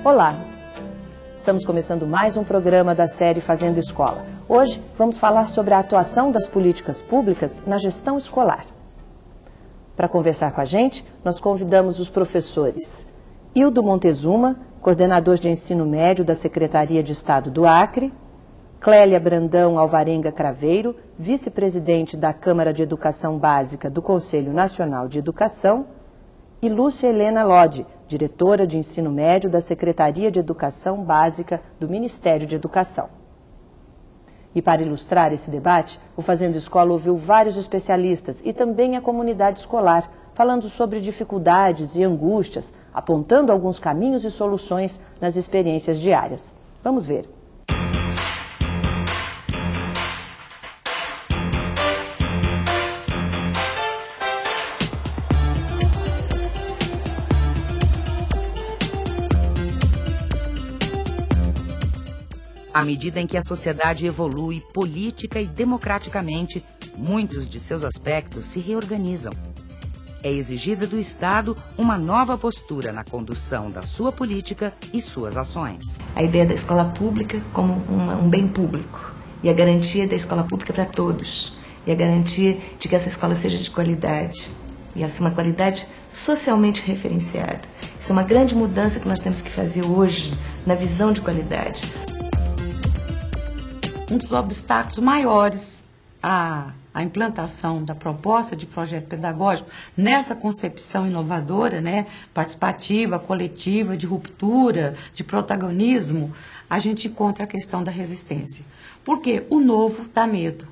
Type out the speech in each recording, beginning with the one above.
Olá, estamos começando mais um programa da série Fazendo Escola. Hoje vamos falar sobre a atuação das políticas públicas na gestão escolar. Para conversar com a gente, nós convidamos os professores Hildo Montezuma, coordenador de ensino médio da Secretaria de Estado do Acre, Clélia Brandão Alvarenga Craveiro, vice-presidente da Câmara de Educação Básica do Conselho Nacional de Educação, e Lúcia Helena Lodi, diretora de ensino médio da Secretaria de Educação Básica do Ministério de Educação. E para ilustrar esse debate, o Fazendo Escola ouviu vários especialistas e também a comunidade escolar, falando sobre dificuldades e angústias, apontando alguns caminhos e soluções nas experiências diárias. Vamos ver. À medida em que a sociedade evolui política e democraticamente, muitos de seus aspectos se reorganizam. É exigida do Estado uma nova postura na condução da sua política e suas ações. A ideia da escola pública como um bem público e a garantia da escola pública para todos e a garantia de que essa escola seja de qualidade e essa é uma qualidade socialmente referenciada. Isso é uma grande mudança que nós temos que fazer hoje na visão de qualidade. Um dos obstáculos maiores à implantação da proposta de projeto pedagógico nessa concepção inovadora, né, participativa, coletiva, de ruptura, de protagonismo, a gente encontra a questão da resistência. Porque o novo dá medo.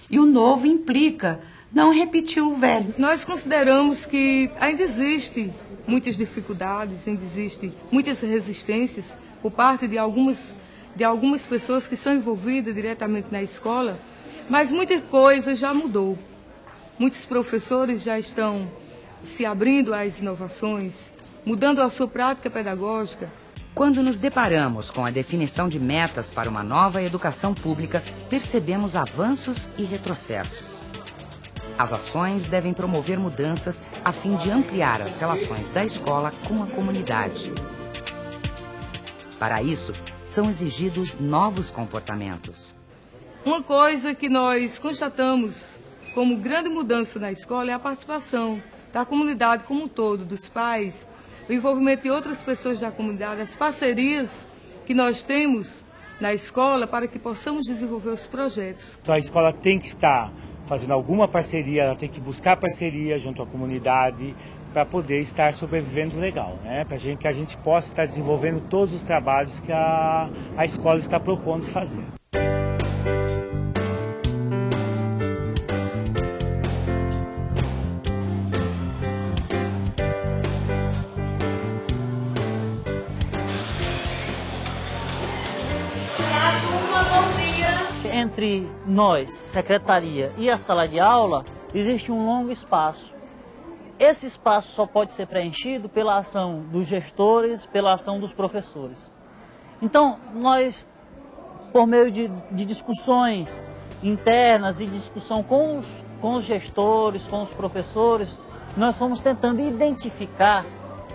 E o novo implica não repetir o velho. Nós consideramos que ainda existe muitas dificuldades, ainda existe muitas resistências por parte de algumas pessoas que são envolvidas diretamente na escola, mas muita coisa já mudou. Muitos professores já estão se abrindo às inovações, mudando a sua prática pedagógica. Quando nos deparamos com a definição de metas para uma nova educação pública, percebemos avanços e retrocessos. As ações devem promover mudanças a fim de ampliar as relações da escola com a comunidade. Para isso, são exigidos novos comportamentos. Uma coisa que nós constatamos como grande mudança na escola é a participação da comunidade como um todo, dos pais, o envolvimento de outras pessoas da comunidade, as parcerias que nós temos na escola para que possamos desenvolver os projetos. Então a escola tem que estar fazendo alguma parceria, ela tem que buscar parceria junto à comunidade, para poder estar sobrevivendo legal, né? Para que a gente possa estar desenvolvendo todos os trabalhos que a escola está propondo fazer. Entre nós, secretaria e a sala de aula, existe um longo espaço. Esse espaço só pode ser preenchido pela ação dos gestores, pela ação dos professores. Então, nós, por meio de discussões internas e discussão com os gestores, com os professores, nós fomos tentando identificar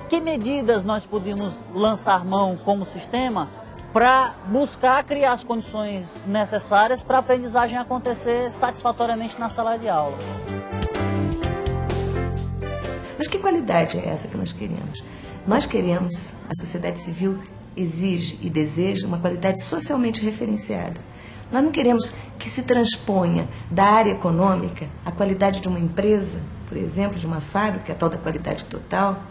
que medidas nós podíamos lançar mão como sistema para buscar criar as condições necessárias para a aprendizagem acontecer satisfatoriamente na sala de aula. Mas que qualidade é essa que nós queremos? Nós queremos, a sociedade civil exige e deseja uma qualidade socialmente referenciada. Nós não queremos que se transponha da área econômica a qualidade de uma empresa, por exemplo, de uma fábrica, a tal da qualidade total,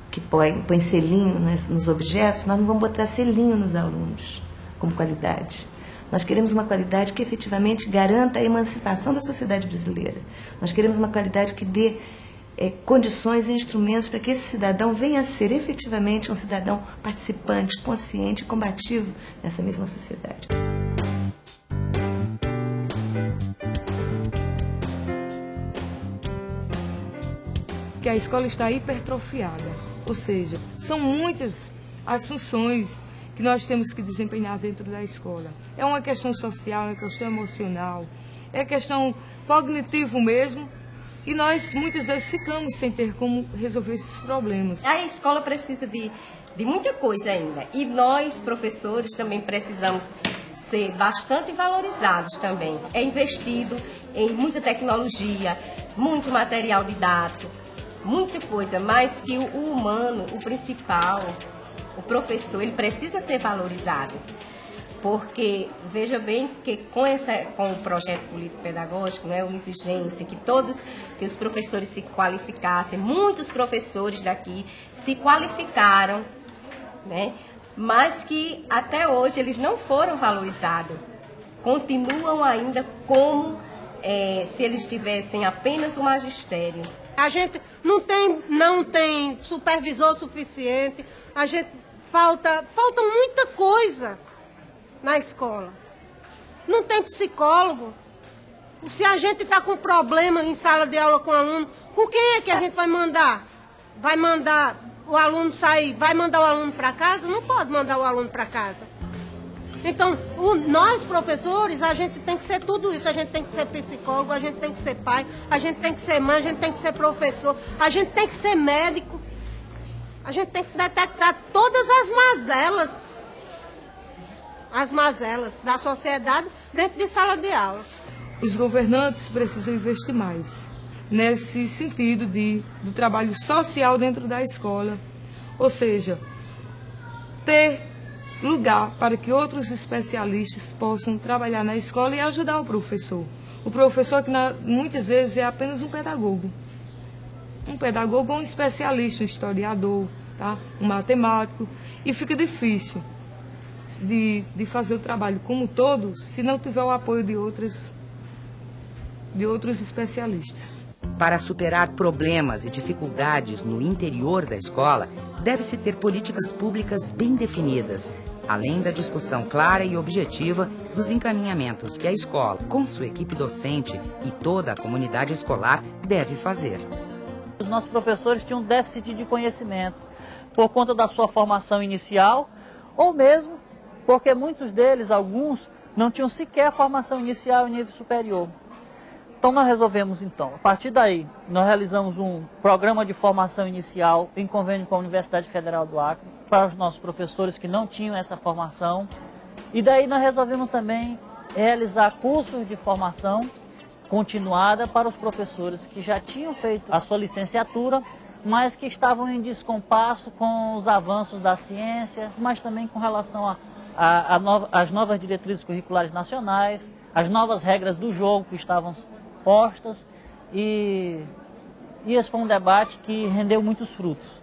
que põe selinho nos objetos. Nós não vamos botar selinho nos alunos como qualidade. Nós queremos uma qualidade que efetivamente garanta a emancipação da sociedade brasileira. Nós queremos uma qualidade que dê condições e instrumentos para que esse cidadão venha a ser efetivamente um cidadão participante, consciente e combativo nessa mesma sociedade. Que a escola está hipertrofiada, ou seja, são muitas as funções que nós temos que desempenhar dentro da escola. É uma questão social, é uma questão emocional, é questão cognitivo mesmo, e nós muitas vezes ficamos sem ter como resolver esses problemas. A escola precisa de muita coisa ainda, e nós, professores, também precisamos ser bastante valorizados também. É investido em muita tecnologia, muito material didático, muita coisa, mas que o humano, o principal, o professor, ele precisa ser valorizado. Porque, veja bem, que com o projeto político-pedagógico, né, uma exigência que os professores se qualificassem, muitos professores daqui se qualificaram, né, mas que até hoje eles não foram valorizados. Continuam ainda como se eles tivessem apenas o magistério. A gente não tem supervisor suficiente, a gente falta muita coisa na escola. Não tem psicólogo. Se a gente está com problema em sala de aula com o aluno, com quem é que a gente vai mandar? Vai mandar o aluno sair? Vai mandar o aluno para casa? Não pode mandar o aluno para casa. Então, nós professores, a gente tem que ser tudo isso. A gente tem que ser psicólogo, a gente tem que ser pai, a gente tem que ser mãe, a gente tem que ser professor, a gente tem que ser médico. A gente tem que detectar todas as mazelas da sociedade dentro de sala de aula. Os governantes precisam investir mais nesse sentido do trabalho social dentro da escola, ou seja, ter lugar para que outros especialistas possam trabalhar na escola e ajudar o professor. O professor que muitas vezes é apenas um pedagogo. Um pedagogo ou um especialista, um historiador, tá? Um matemático, e fica difícil de fazer o trabalho como um todo se não tiver o apoio de outros especialistas. Para superar problemas e dificuldades no interior da escola, deve-se ter políticas públicas bem definidas, além da discussão clara e objetiva dos encaminhamentos que a escola, com sua equipe docente e toda a comunidade escolar, deve fazer. Os nossos professores tinham um déficit de conhecimento por conta da sua formação inicial, ou mesmo porque muitos deles, alguns, não tinham sequer formação inicial em nível superior. Então nós resolvemos, a partir daí, nós realizamos um programa de formação inicial em convênio com a Universidade Federal do Acre, para os nossos professores que não tinham essa formação. E daí nós resolvemos também realizar cursos de formação continuada para os professores que já tinham feito a sua licenciatura, mas que estavam em descompasso com os avanços da ciência, mas também com relação às novas diretrizes curriculares nacionais, as novas regras do jogo que estavam postas, e esse foi um debate que rendeu muitos frutos.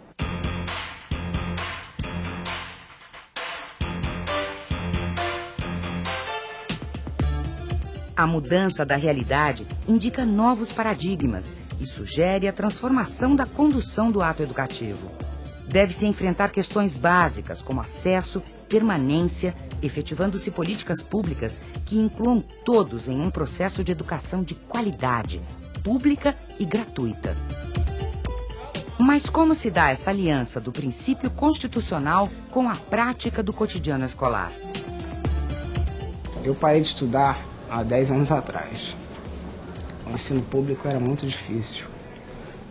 A mudança da realidade indica novos paradigmas e sugere a transformação da condução do ato educativo. Deve-se enfrentar questões básicas como acesso, permanência, efetivando-se políticas públicas que incluam todos em um processo de educação de qualidade, pública e gratuita. Mas como se dá essa aliança do princípio constitucional com a prática do cotidiano escolar? Eu parei de estudar há 10 anos atrás. O ensino público era muito difícil.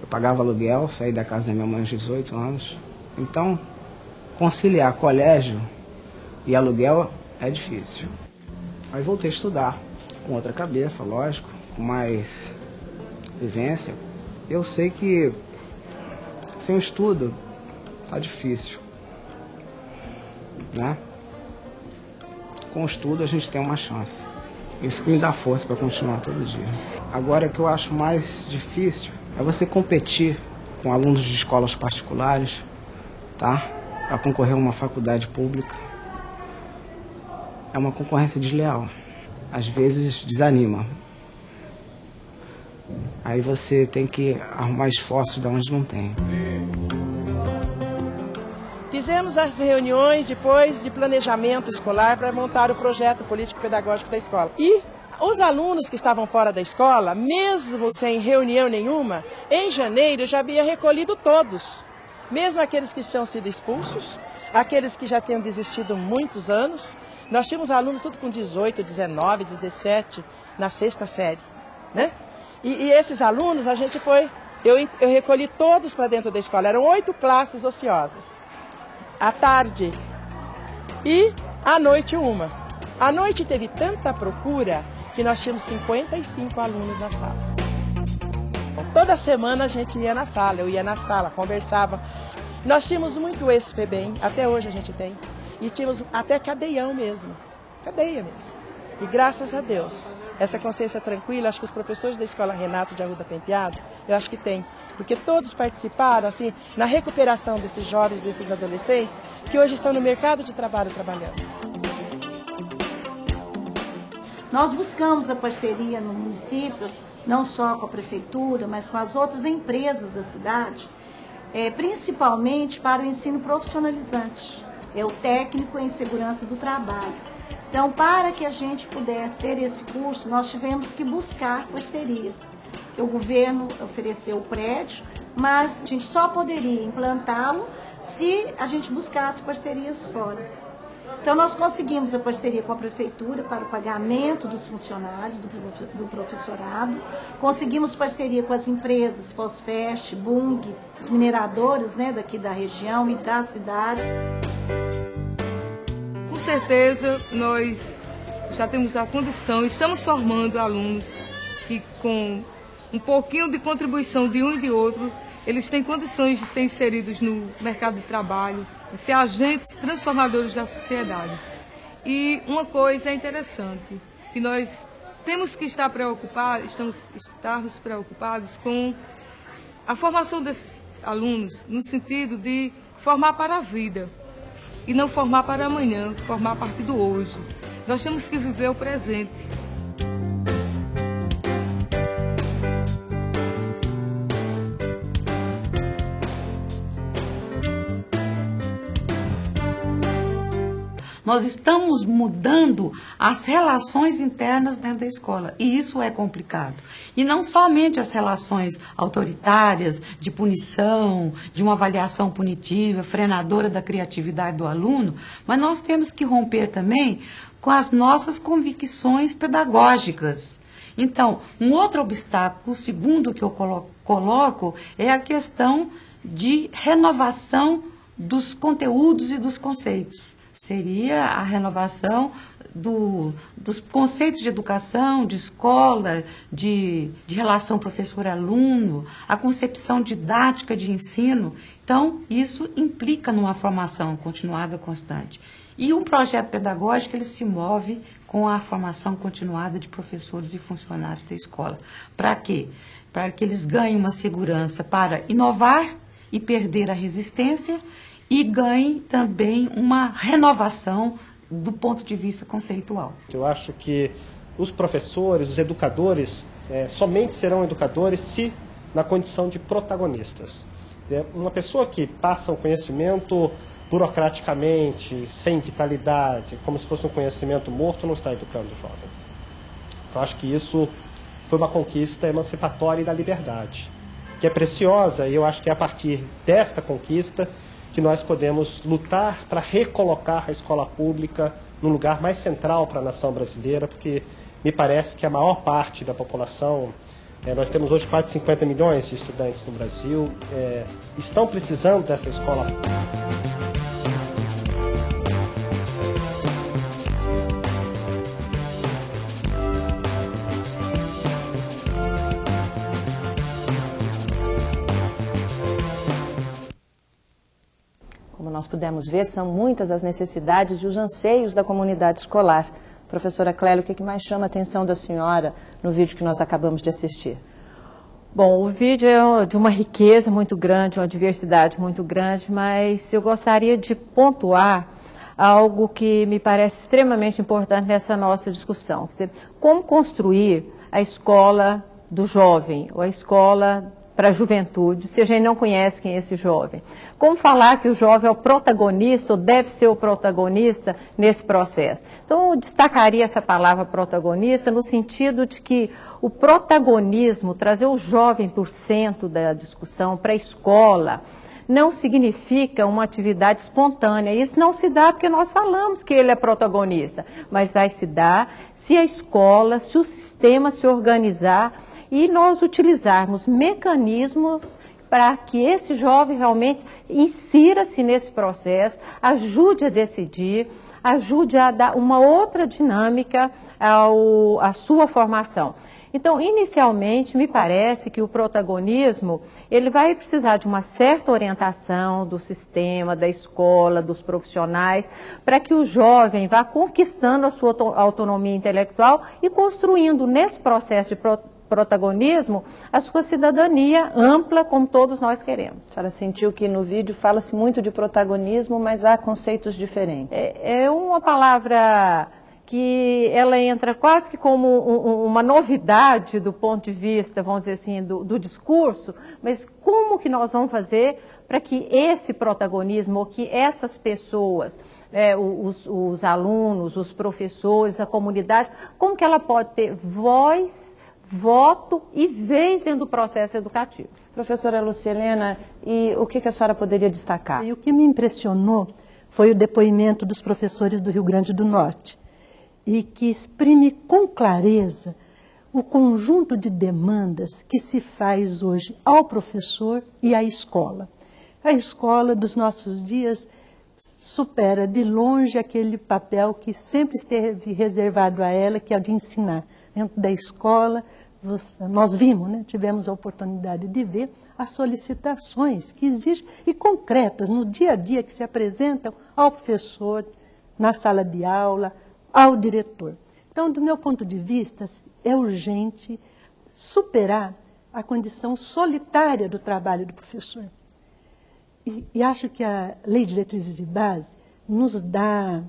Eu pagava aluguel, saí da casa da minha mãe aos 18 anos. Então, conciliar colégio e aluguel é difícil. Aí voltei a estudar, com outra cabeça, lógico, com mais vivência. Eu sei que sem o estudo tá difícil, né? Com o estudo a gente tem uma chance. Isso que me dá força para continuar todo dia. Agora, o que eu acho mais difícil é você competir com alunos de escolas particulares, tá? Para concorrer a uma faculdade pública. É uma concorrência desleal. Às vezes desanima. Aí você tem que arrumar esforços de onde não tem. Fizemos as reuniões depois de planejamento escolar para montar o projeto político-pedagógico da escola. E os alunos que estavam fora da escola, mesmo sem reunião nenhuma, em janeiro já havia recolhido todos. Mesmo aqueles que tinham sido expulsos, aqueles que já tinham desistido muitos anos. Nós tínhamos alunos tudo com 18, 19, 17, na 6ª série, né? E esses alunos, a gente foi, eu recolhi todos para dentro da escola, eram 8 classes ociosas, à tarde e à noite uma. À noite teve tanta procura que nós tínhamos 55 alunos na sala. Toda semana a gente ia na sala, eu ia na sala, conversava. Nós tínhamos muito ex-FEBEM, até hoje a gente tem, e tínhamos até cadeião mesmo, cadeia mesmo. E graças a Deus, essa consciência tranquila, acho que os professores da Escola Renato de Arruda Penteado, eu acho que tem, porque todos participaram, assim, na recuperação desses jovens, desses adolescentes, que hoje estão no mercado de trabalho trabalhando. Nós buscamos a parceria no município, não só com a prefeitura, mas com as outras empresas da cidade, principalmente para o ensino profissionalizante, o técnico em segurança do trabalho. Então, para que a gente pudesse ter esse curso, nós tivemos que buscar parcerias. O governo ofereceu o prédio, mas a gente só poderia implantá-lo se a gente buscasse parcerias fora. Então, nós conseguimos a parceria com a prefeitura para o pagamento dos funcionários, do professorado. Conseguimos parceria com as empresas Fosfest, Bung, as mineradoras, né, daqui da região e das cidades. Com certeza, nós já temos a condição, estamos formando alunos que com um pouquinho de contribuição de um e de outro, eles têm condições de ser inseridos no mercado de trabalho, de ser agentes transformadores da sociedade. E uma coisa interessante, que nós temos que estar preocupados, estarmos preocupados com a formação desses alunos, no sentido de formar para a vida. E não formar para amanhã, formar a partir do hoje. Nós temos que viver o presente. Nós estamos mudando as relações internas dentro da escola, e isso é complicado. E não somente as relações autoritárias, de punição, de uma avaliação punitiva, frenadora da criatividade do aluno, mas nós temos que romper também com as nossas convicções pedagógicas. Então, um outro obstáculo, o segundo que eu coloco, é a questão de renovação dos conteúdos e dos conceitos. Seria a renovação dos conceitos de educação, de escola, de relação professor-aluno, a concepção didática de ensino. Então, isso implica numa formação continuada constante. E um projeto pedagógico, ele se move com a formação continuada de professores e funcionários da escola. Para quê? Para que eles ganhem uma segurança para inovar e perder a resistência, e ganhe também uma renovação do ponto de vista conceitual. Eu acho que os professores, os educadores, somente serão educadores se na condição de protagonistas. Uma pessoa que passa um conhecimento burocraticamente, sem vitalidade, como se fosse um conhecimento morto, não está educando os jovens. Eu acho que isso foi uma conquista emancipatória e da liberdade, que é preciosa, e eu acho que é a partir desta conquista que nós podemos lutar para recolocar a escola pública no lugar mais central para a nação brasileira, porque me parece que a maior parte da população, nós temos hoje quase 50 milhões de estudantes no Brasil, estão precisando dessa escola. Como nós pudemos ver, são muitas as necessidades e os anseios da comunidade escolar. Professora Clélia, o que mais chama a atenção da senhora no vídeo que nós acabamos de assistir? Bom, o vídeo é de uma riqueza muito grande, uma diversidade muito grande, mas eu gostaria de pontuar algo que me parece extremamente importante nessa nossa discussão. Quer dizer, como construir a escola do jovem, ou a escola para a juventude, se a gente não conhece quem é esse jovem. Como falar que o jovem é o protagonista, ou deve ser o protagonista nesse processo? Então, eu destacaria essa palavra protagonista no sentido de que o protagonismo, trazer o jovem por centro da discussão para a escola, não significa uma atividade espontânea. Isso não se dá porque nós falamos que ele é protagonista, mas vai se dar se a escola, se o sistema se organizar e nós utilizarmos mecanismos para que esse jovem realmente insira-se nesse processo, ajude a decidir, ajude a dar uma outra dinâmica à sua formação. Então, inicialmente, me parece que o protagonismo, ele vai precisar de uma certa orientação do sistema, da escola, dos profissionais, para que o jovem vá conquistando a sua autonomia intelectual e construindo nesse processo de protagonismo a sua cidadania ampla, como todos nós queremos. A senhora sentiu que no vídeo fala-se muito de protagonismo, mas há conceitos diferentes. É uma palavra que ela entra quase que como uma novidade do ponto de vista, vamos dizer assim, do discurso, mas como que nós vamos fazer para que esse protagonismo, ou que essas pessoas, os alunos, os professores, a comunidade, como que ela pode ter voz, voto e vez dentro do processo educativo? Professora Lucilena, e o que a senhora poderia destacar? E o que me impressionou foi o depoimento dos professores do Rio Grande do Norte, e que exprime com clareza o conjunto de demandas que se faz hoje ao professor e à escola. A escola dos nossos dias supera de longe aquele papel que sempre esteve reservado a ela, que é o de ensinar. Dentro da escola, nós vimos, né, tivemos a oportunidade de ver as solicitações que existem e concretas no dia a dia que se apresentam ao professor, na sala de aula, ao diretor. Então, do meu ponto de vista, é urgente superar a condição solitária do trabalho do professor. E acho que a Lei de Diretrizes e Bases nos dá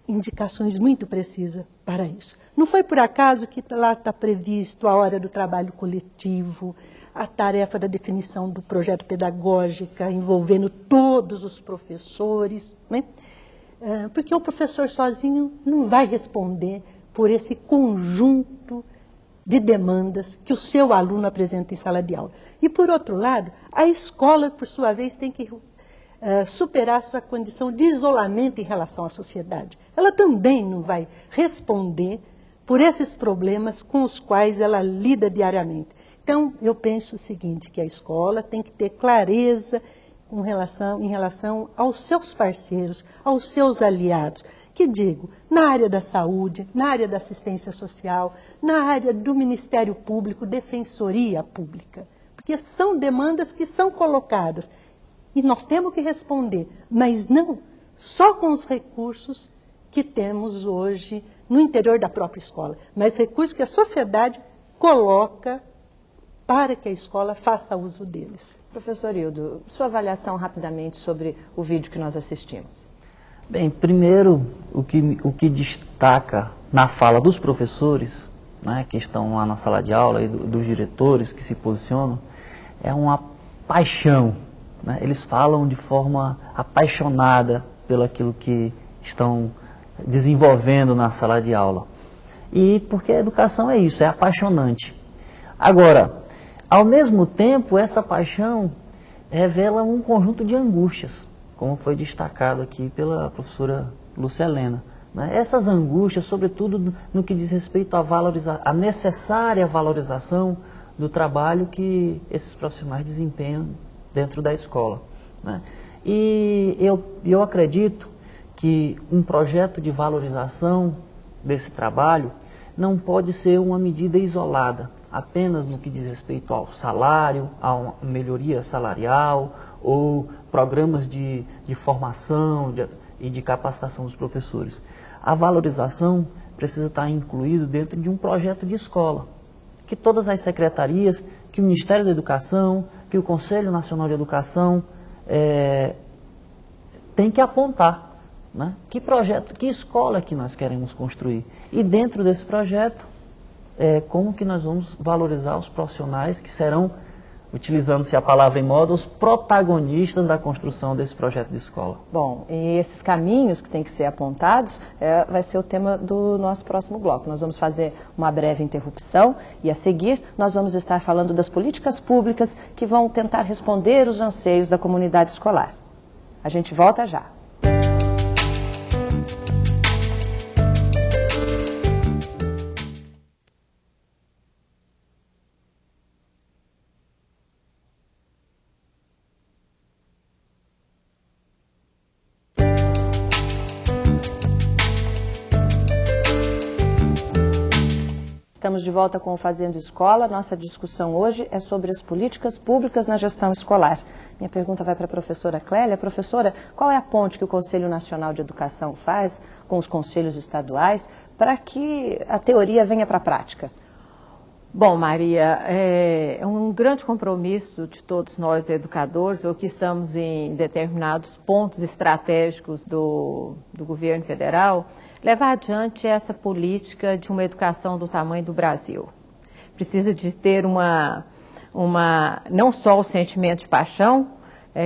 indicações muito precisas para isso. Não foi por acaso que lá está previsto a hora do trabalho coletivo, a tarefa da definição do projeto pedagógico envolvendo todos os professores, né? Porque o professor sozinho não vai responder por esse conjunto de demandas que o seu aluno apresenta em sala de aula. E, por outro lado, a escola, por sua vez, tem que superar sua condição de isolamento em relação à sociedade. Ela também não vai responder por esses problemas com os quais ela lida diariamente. Então, eu penso o seguinte, que a escola tem que ter clareza em relação aos seus parceiros, aos seus aliados, que digo, na área da saúde, na área da assistência social, na área do Ministério Público, Defensoria Pública, porque são demandas que são colocadas e nós temos que responder, mas não só com os recursos que temos hoje no interior da própria escola, mas recursos que a sociedade coloca para que a escola faça uso deles. Professor Hildo, sua avaliação rapidamente sobre o vídeo que nós assistimos. Bem, primeiro, o que destaca na fala dos professores, né, que estão lá na sala de aula, e dos diretores que se posicionam, é uma paixão. Né? Eles falam de forma apaixonada pelo aquilo que estão desenvolvendo na sala de aula. E porque a educação é isso, é apaixonante. Agora, ao mesmo tempo, essa paixão revela um conjunto de angústias, como foi destacado aqui pela professora Lucilena. Né? Essas angústias, sobretudo no que diz respeito à necessária valorização do trabalho que esses profissionais desempenham dentro da escola. Né? E eu acredito que um projeto de valorização desse trabalho não pode ser uma medida isolada, apenas no que diz respeito ao salário, a uma melhoria salarial ou programas de formação e de capacitação dos professores. A valorização precisa estar incluído dentro de um projeto de escola, que todas as secretarias, que o Ministério da Educação, que o Conselho Nacional de Educação tem que apontar, né? Que projeto, que escola que nós queremos construir. E dentro desse projeto, como que nós vamos valorizar os profissionais que serão, utilizando-se a palavra em moda, os protagonistas da construção desse projeto de escola. Bom, e esses caminhos que têm que ser apontados vai ser o tema do nosso próximo bloco. Nós vamos fazer uma breve interrupção e, a seguir, nós vamos estar falando das políticas públicas que vão tentar responder os anseios da comunidade escolar. A gente volta já. Estamos de volta com o Fazendo Escola. Nossa discussão hoje é sobre as políticas públicas na gestão escolar. Minha pergunta vai para a professora Clélia. Professora, qual é a ponte que o Conselho Nacional de Educação faz com os conselhos estaduais para que a teoria venha para a prática? Bom, Maria, é um grande compromisso de todos nós educadores, ou que estamos em determinados pontos estratégicos do governo federal, levar adiante essa política de uma educação do tamanho do Brasil. Precisa de ter não só o sentimento de paixão,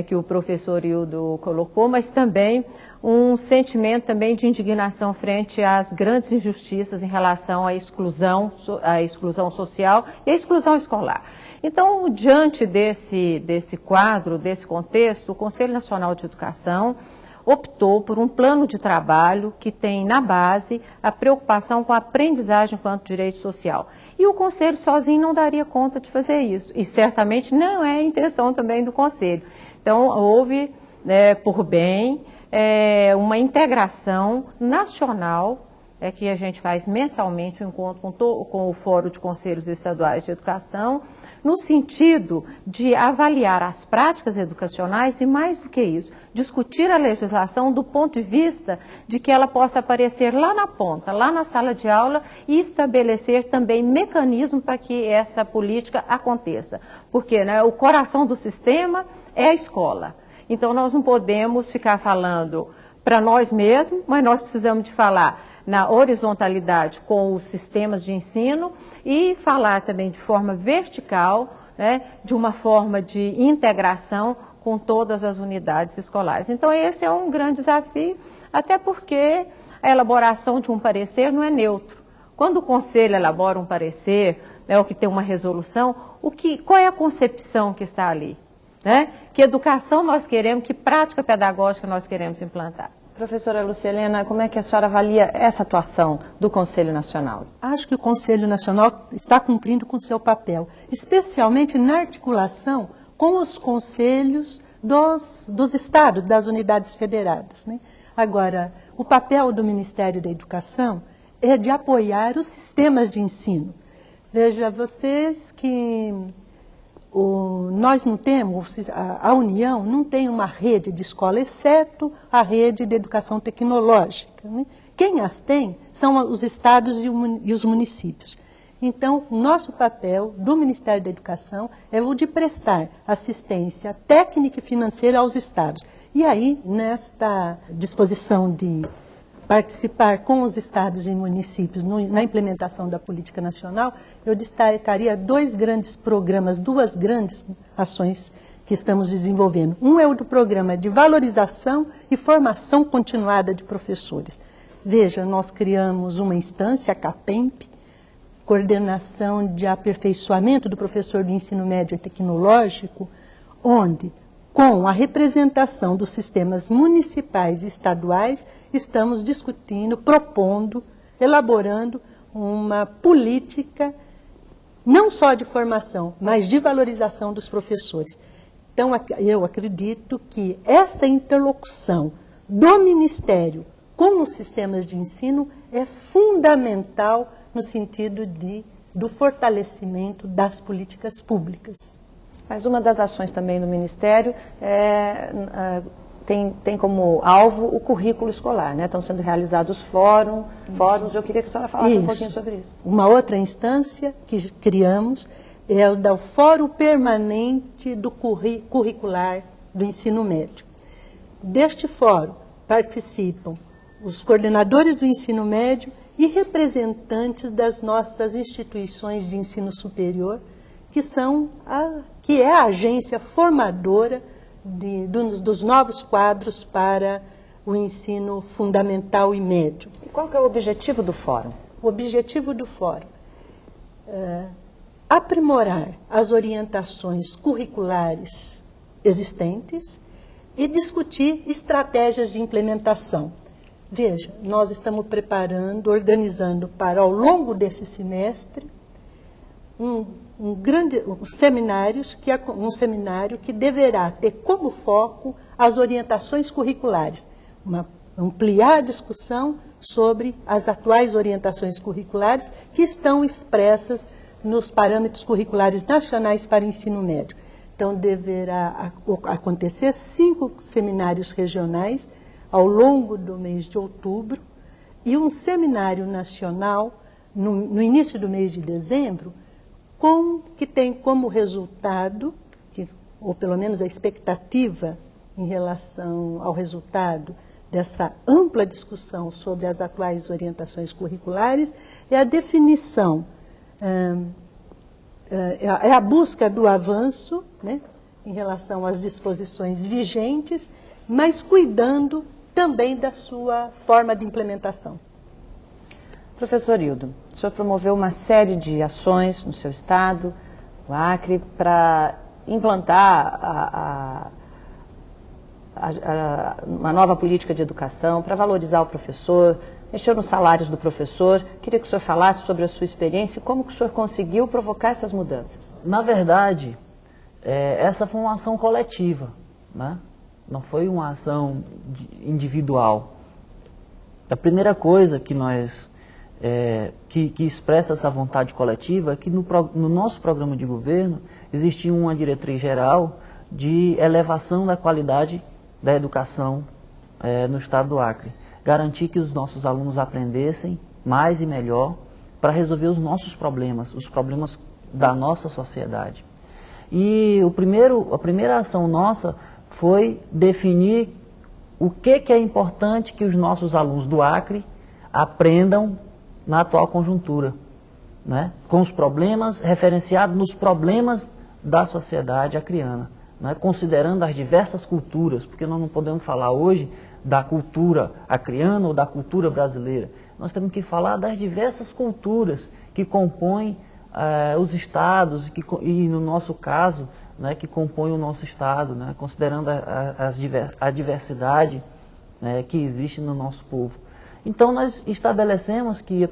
que o professor Hildo colocou, mas também um sentimento também de indignação frente às grandes injustiças em relação à exclusão social e à exclusão escolar. Então, diante desse quadro, desse contexto, o Conselho Nacional de Educação optou por um plano de trabalho que tem na base a preocupação com a aprendizagem enquanto direito social. E o Conselho sozinho não daria conta de fazer isso, e certamente não é a intenção também do Conselho. Então, houve, por bem, uma integração nacional, que a gente faz mensalmente um encontro com o Fórum de Conselhos Estaduais de Educação, no sentido de avaliar as práticas educacionais e, mais do que isso, discutir a legislação do ponto de vista de que ela possa aparecer lá na ponta, lá na sala de aula, e estabelecer também mecanismos para que essa política aconteça. Porque o coração do sistema é a escola. Então, nós não podemos ficar falando para nós mesmos, mas nós precisamos de falar na horizontalidade com os sistemas de ensino e falar também de forma vertical, de uma forma de integração com todas as unidades escolares. Então, esse é um grande desafio, até porque a elaboração de um parecer não é neutro. Quando o Conselho elabora um parecer, ou que tem uma resolução, qual é a concepção que está ali? Que educação nós queremos, que prática pedagógica nós queremos implantar? Professora Lucilena, como é que a senhora avalia essa atuação do Conselho Nacional? Acho que o Conselho Nacional está cumprindo com o seu papel, especialmente na articulação com os conselhos dos estados, das unidades federadas. Agora, o papel do Ministério da Educação é de apoiar os sistemas de ensino. Veja, vocês que nós não temos, a União não tem uma rede de escola, exceto a rede de educação tecnológica. Quem as tem são os estados e os municípios. Então, o nosso papel do Ministério da Educação é o de prestar assistência técnica e financeira aos estados. E aí, nesta disposição de participar com os estados e municípios na implementação da política nacional, eu destacaria dois grandes programas, duas grandes ações que estamos desenvolvendo. Um é o do programa de valorização e formação continuada de professores. Veja, nós criamos uma instância, a CAPEMP, Coordenação de Aperfeiçoamento do Professor do Ensino Médio e Tecnológico, onde, com a representação dos sistemas municipais e estaduais, estamos discutindo, propondo, elaborando uma política não só de formação, mas de valorização dos professores. Então, eu acredito que essa interlocução do Ministério com os sistemas de ensino é fundamental no sentido do fortalecimento das políticas públicas. Mas uma das ações também do Ministério tem como alvo o currículo escolar, Estão sendo realizados fóruns. Eu queria que a senhora falasse um pouquinho sobre isso. Uma outra instância que criamos é o do Fórum Permanente do Curricular do Ensino Médio. Deste fórum participam os coordenadores do ensino médio e representantes das nossas instituições de ensino superior, que é a agência formadora dos novos quadros para o ensino fundamental e médio. E qual que é o objetivo do fórum? O objetivo do fórum é aprimorar as orientações curriculares existentes e discutir estratégias de implementação. Veja, nós estamos preparando, organizando para, ao longo desse semestre, um seminário que deverá ter como foco as orientações curriculares, uma ampliar a discussão sobre as atuais orientações curriculares que estão expressas nos parâmetros curriculares nacionais para o ensino médio. Então, deverá acontecer 5 seminários regionais ao longo do mês de outubro e um seminário nacional no início do mês de dezembro, que tem como resultado, ou pelo menos a expectativa em relação ao resultado dessa ampla discussão sobre as atuais orientações curriculares, é a definição, é a busca do avanço, né, em relação às disposições vigentes, mas cuidando também da sua forma de implementação. Professor Hildo, o senhor promoveu uma série de ações no seu estado, o Acre, para implantar uma nova política de educação, para valorizar o professor, mexeu nos salários do professor. Queria que o senhor falasse sobre a sua experiência e como que o senhor conseguiu provocar essas mudanças. Na verdade, essa foi uma ação coletiva, né? Não foi uma ação individual. A primeira coisa que nós que expressa essa vontade coletiva é que no nosso programa de governo existia uma diretriz geral de elevação da qualidade da educação no estado do Acre. Garantir que os nossos alunos aprendessem mais e melhor para resolver os nossos problemas, os problemas da nossa sociedade. E a primeira ação nossa foi definir o que é importante que os nossos alunos do Acre aprendam na atual conjuntura, né? Com os problemas, referenciados nos problemas da sociedade acreana, né? Considerando as diversas culturas, porque nós não podemos falar hoje da cultura acreana ou da cultura brasileira. Nós temos que falar das diversas culturas que compõem os estados e, no nosso caso, né, que compõem o nosso estado, né, considerando a diversidade que existe no nosso povo. Então, nós estabelecemos que a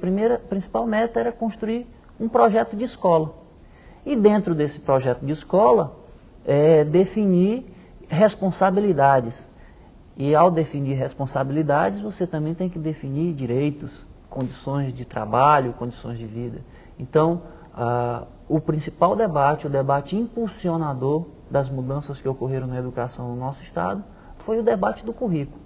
principal meta era construir um projeto de escola. E dentro desse projeto de escola, definir responsabilidades. E ao definir responsabilidades, você também tem que definir direitos, condições de trabalho, condições de vida. Então, o principal debate, o debate impulsionador das mudanças que ocorreram na educação no nosso estado, foi o debate do currículo.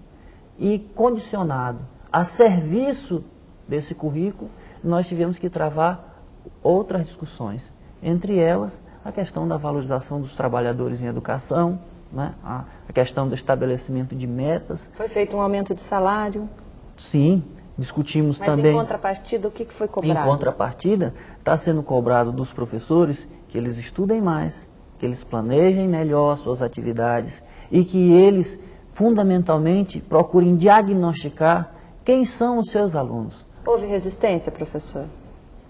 E condicionado a serviço desse currículo, nós tivemos que travar outras discussões. Entre elas, a questão da valorização dos trabalhadores em educação, né? A questão do estabelecimento de metas. Foi feito um aumento de salário? Sim, discutimos também. Mas em contrapartida, o que foi cobrado? Em contrapartida, está sendo cobrado dos professores que eles estudem mais, que eles planejem melhor as suas atividades e que eles, fundamentalmente, procurem diagnosticar quem são os seus alunos. Houve resistência, professor?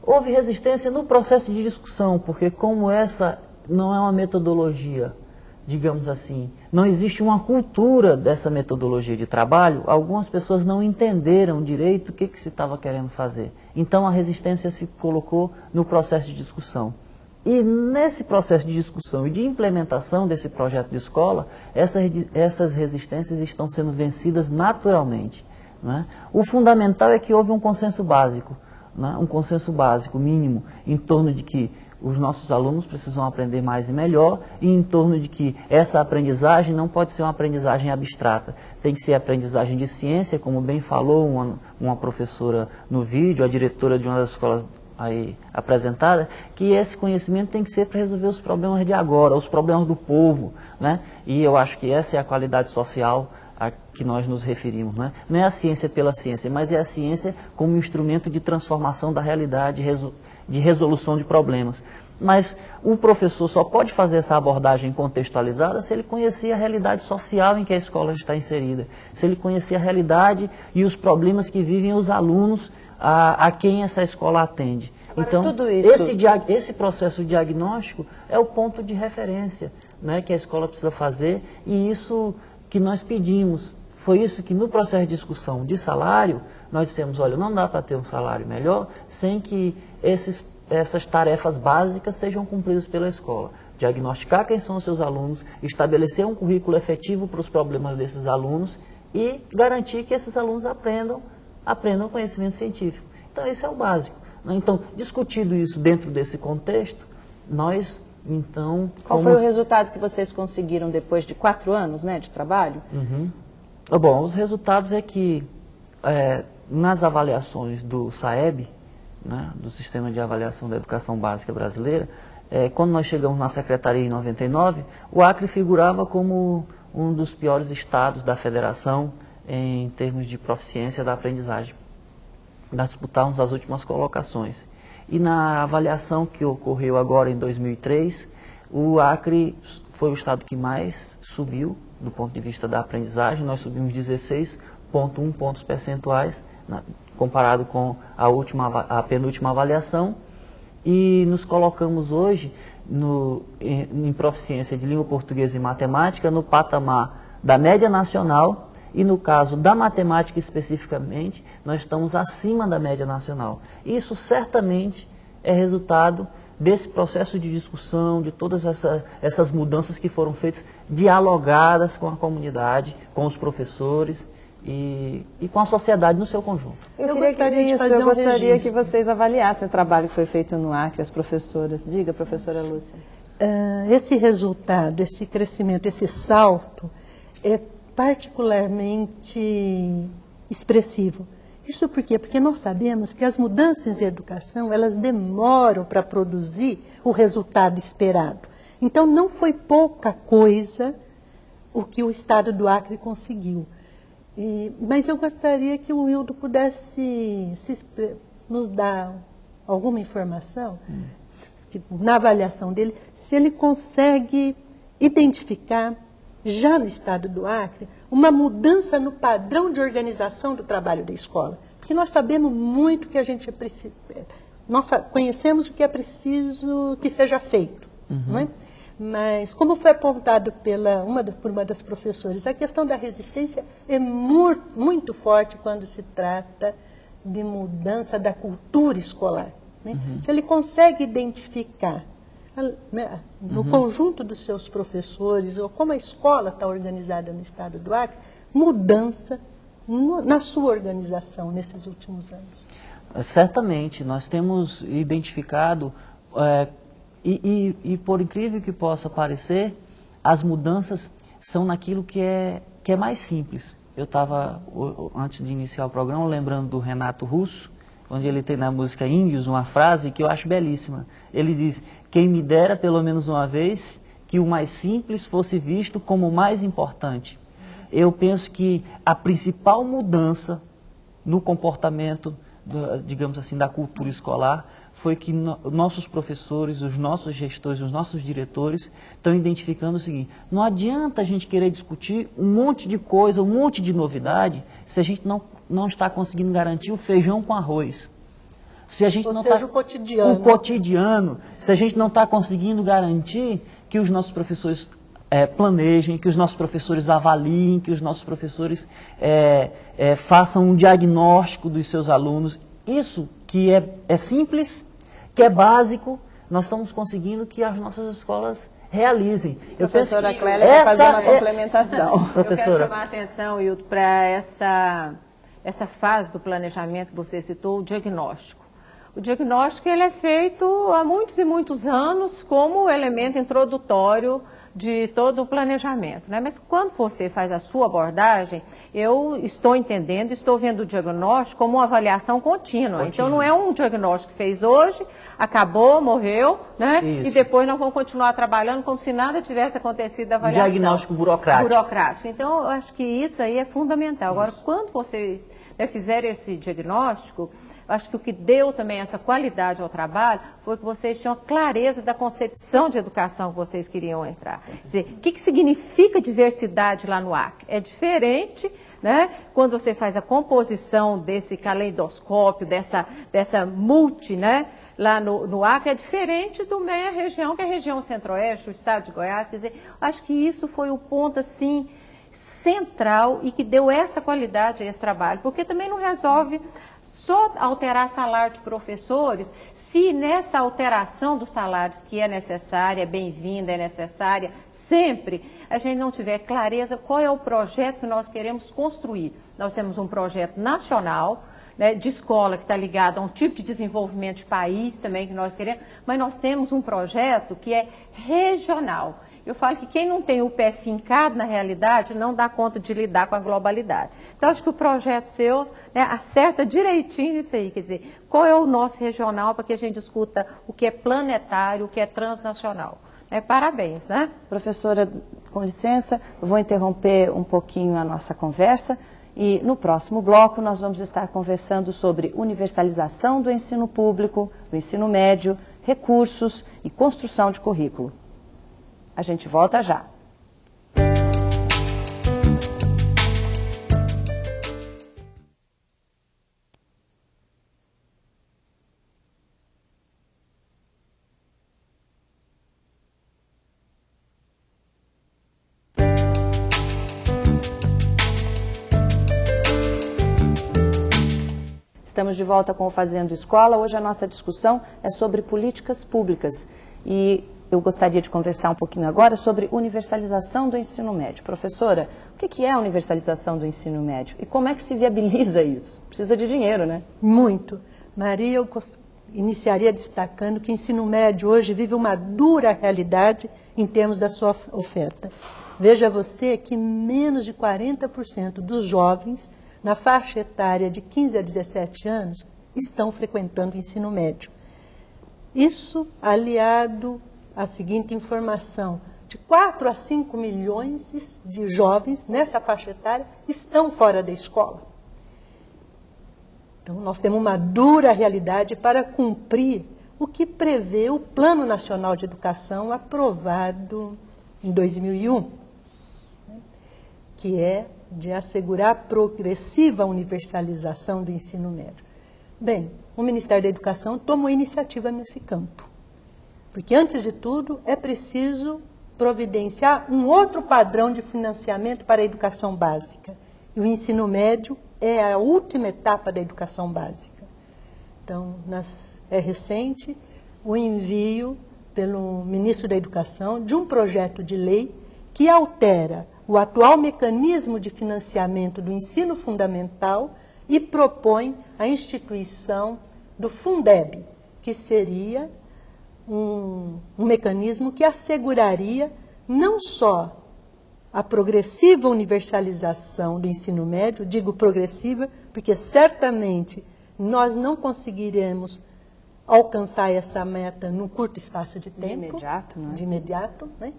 Houve resistência no processo de discussão, porque como essa não é uma metodologia, digamos assim, não existe uma cultura dessa metodologia de trabalho, algumas pessoas não entenderam direito o que se estava querendo fazer. Então a resistência se colocou no processo de discussão. E nesse processo de discussão e de implementação desse projeto de escola, essas resistências estão sendo vencidas naturalmente, né? O fundamental é que houve um consenso básico, né? Um consenso básico mínimo em torno de que os nossos alunos precisam aprender mais e melhor e em torno de que essa aprendizagem não pode ser uma aprendizagem abstrata, tem que ser aprendizagem de ciência, como bem falou uma professora no vídeo, a diretora de uma das escolas aí apresentada, que esse conhecimento tem que ser para resolver os problemas de agora, os problemas do povo, né? E eu acho que essa é a qualidade social a que nós nos referimos, né? Não é a ciência pela ciência, mas é a ciência como instrumento de transformação da realidade, de resolução de problemas. Mas o professor só pode fazer essa abordagem contextualizada se ele conhecer a realidade social em que a escola está inserida, se ele conhecer a realidade e os problemas que vivem os alunos a quem essa escola atende. Agora, então, tudo isso... esse processo diagnóstico é o ponto de referência, né, que a escola precisa fazer, e isso que nós pedimos. Foi isso que no processo de discussão de salário, nós dissemos, olha, não dá para ter um salário melhor sem que essas tarefas básicas sejam cumpridas pela escola. Diagnosticar quem são os seus alunos, estabelecer um currículo efetivo para os problemas desses alunos e garantir que esses alunos aprendam conhecimento científico. Então, esse é o básico. Então, discutido isso dentro desse contexto, nós, então... Qual foi o resultado que vocês conseguiram depois de 4 anos, né, de trabalho? Bom, os resultados é que, nas avaliações do SAEB, né, do Sistema de Avaliação da Educação Básica Brasileira, quando nós chegamos na Secretaria em 99, o Acre figurava como um dos piores estados da federação em termos de proficiência da aprendizagem. Nós disputávamos as últimas colocações. E na avaliação que ocorreu agora em 2003, o Acre foi o estado que mais subiu do ponto de vista da aprendizagem. Nós subimos 16,1 pontos percentuais comparado com a penúltima avaliação. E nos colocamos hoje em proficiência de língua portuguesa e matemática no patamar da média nacional. E no caso da matemática especificamente, nós estamos acima da média nacional. Isso certamente é resultado desse processo de discussão, de todas essas mudanças que foram feitas, dialogadas com a comunidade, com os professores e com a sociedade no seu conjunto. Eu gostaria que vocês avaliassem o trabalho que foi feito no Acre, as professoras. Diga, professora Lúcia. Esse resultado, esse crescimento, esse salto é particularmente expressivo. Isso por quê? Porque nós sabemos que as mudanças em educação, elas demoram para produzir o resultado esperado. Então, não foi pouca coisa o que o Estado do Acre conseguiu. Mas eu gostaria que o Wildo pudesse nos dar alguma informação, na avaliação dele, se ele consegue identificar já no estado do Acre, uma mudança no padrão de organização do trabalho da escola. Porque nós sabemos muito que a gente precisa... Nós conhecemos o que é preciso que seja feito. Não é? Mas, como foi apontado por uma das professoras, a questão da resistência é muito forte quando se trata de mudança da cultura escolar. Né? Se ele consegue identificar no conjunto dos seus professores, ou como a escola está organizada no estado do Acre, mudança na sua organização nesses últimos anos. Certamente, nós temos identificado, e por incrível que possa parecer, as mudanças são naquilo que é mais simples. Eu estava, antes de iniciar o programa, lembrando do Renato Russo, onde ele tem na música Índios uma frase que eu acho belíssima. Ele diz: quem me dera pelo menos uma vez que o mais simples fosse visto como o mais importante. Eu penso que a principal mudança no comportamento, digamos assim, da cultura escolar, foi que nossos professores, os nossos gestores, os nossos diretores estão identificando o seguinte: não adianta a gente querer discutir um monte de coisa, um monte de novidade, se a gente não está conseguindo garantir o feijão com arroz. Se a gente o cotidiano. O cotidiano. Se a gente não está conseguindo garantir que os nossos professores planejem, que os nossos professores avaliem, que os nossos professores façam um diagnóstico dos seus alunos. Isso que é simples, que é básico, nós estamos conseguindo que as nossas escolas realizem. Professora Clélia vai fazer uma complementação. Professora. Eu quero chamar a atenção, Wilton, para essa fase do planejamento que você citou, o diagnóstico. O diagnóstico ele é feito há muitos e muitos anos como elemento introdutório de todo o planejamento, né? Mas quando você faz a sua abordagem, eu estou entendendo, estou vendo o diagnóstico como uma avaliação contínua. Então não é um diagnóstico que fez hoje, acabou, morreu, né? Isso. E depois nós vamos continuar trabalhando como se nada tivesse acontecido da avaliação. Diagnóstico burocrático. Então eu acho que isso aí é fundamental. Agora, quando vocês fizerem esse diagnóstico, acho que o que deu também essa qualidade ao trabalho foi que vocês tinham clareza da concepção de educação que vocês queriam entrar. Quer dizer, o que significa diversidade lá no Acre? É diferente, né, quando você faz a composição desse caleidoscópio, dessa multi, né, lá no Acre, é diferente do meia região, que é a região centro-oeste, o estado de Goiás. Quer dizer, acho que isso foi o ponto, assim, central e que deu essa qualidade a esse trabalho, porque também não resolve só alterar salário de professores, se nessa alteração dos salários, que é necessária, é bem-vinda, é necessária, sempre a gente não tiver clareza qual é o projeto que nós queremos construir. Nós temos um projeto nacional, né, de escola que está ligado a um tipo de desenvolvimento de país também que nós queremos, mas nós temos um projeto que é regional. Eu falo que quem não tem o pé fincado na realidade não dá conta de lidar com a globalidade. Então, acho que o projeto seu, né, acerta direitinho isso aí, quer dizer, qual é o nosso regional para que a gente discuta o que é planetário, o que é transnacional. Parabéns, né? Professora, com licença, eu vou interromper um pouquinho a nossa conversa e no próximo bloco nós vamos estar conversando sobre universalização do ensino público, do ensino médio, recursos e construção de currículo. A gente volta já. Estamos de volta com o Fazendo Escola. Hoje a nossa discussão é sobre políticas públicas e eu gostaria de conversar um pouquinho agora sobre universalização do ensino médio. Professora, o que é a universalização do ensino médio e como é que se viabiliza isso? Precisa de dinheiro, né? Muito. Maria, eu iniciaria destacando que o ensino médio hoje vive uma dura realidade em termos da sua oferta. Veja você que menos de 40% dos jovens na faixa etária de 15 a 17 anos estão frequentando o ensino médio. Isso aliado à seguinte informação, de 4 a 5 milhões de jovens nessa faixa etária estão fora da escola. Então, nós temos uma dura realidade para cumprir o que prevê o Plano Nacional de Educação aprovado em 2001, que é de assegurar a progressiva universalização do ensino médio. Bem, o Ministério da Educação tomou iniciativa nesse campo, porque, antes de tudo, é preciso providenciar um outro padrão de financiamento para a educação básica. E o ensino médio é a última etapa da educação básica. Então, é recente o envio pelo ministro da Educação de um projeto de lei que altera o atual mecanismo de financiamento do ensino fundamental e propõe a instituição do Fundeb, que seria um mecanismo que asseguraria não só a progressiva universalização do ensino médio, digo progressiva, porque certamente nós não conseguiremos alcançar essa meta num curto espaço de tempo. De imediato, né?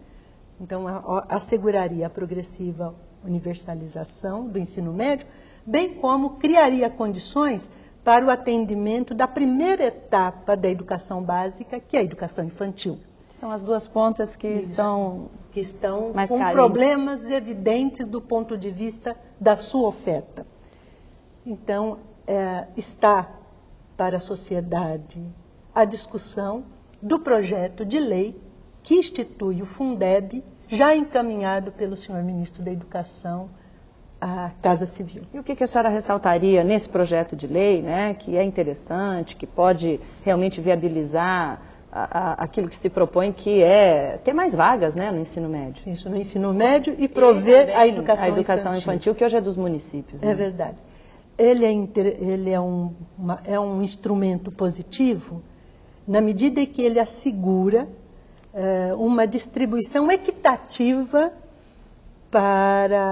Então, asseguraria a progressiva universalização do ensino médio, bem como criaria condições para o atendimento da primeira etapa da educação básica, que é a educação infantil. São as duas pontas que estão mais com carentes. Problemas evidentes do ponto de vista da sua oferta. Então, está para a sociedade a discussão do projeto de lei que institui o Fundeb, já encaminhado pelo senhor ministro da Educação à Casa Civil. E o que a senhora ressaltaria nesse projeto de lei, né, que é interessante, que pode realmente viabilizar aquilo que se propõe, que é ter mais vagas, né, no ensino médio? Isso, no ensino médio e prover a educação infantil, que hoje é dos municípios. Né? É verdade. Ele é um instrumento positivo na medida em que ele assegura uma distribuição equitativa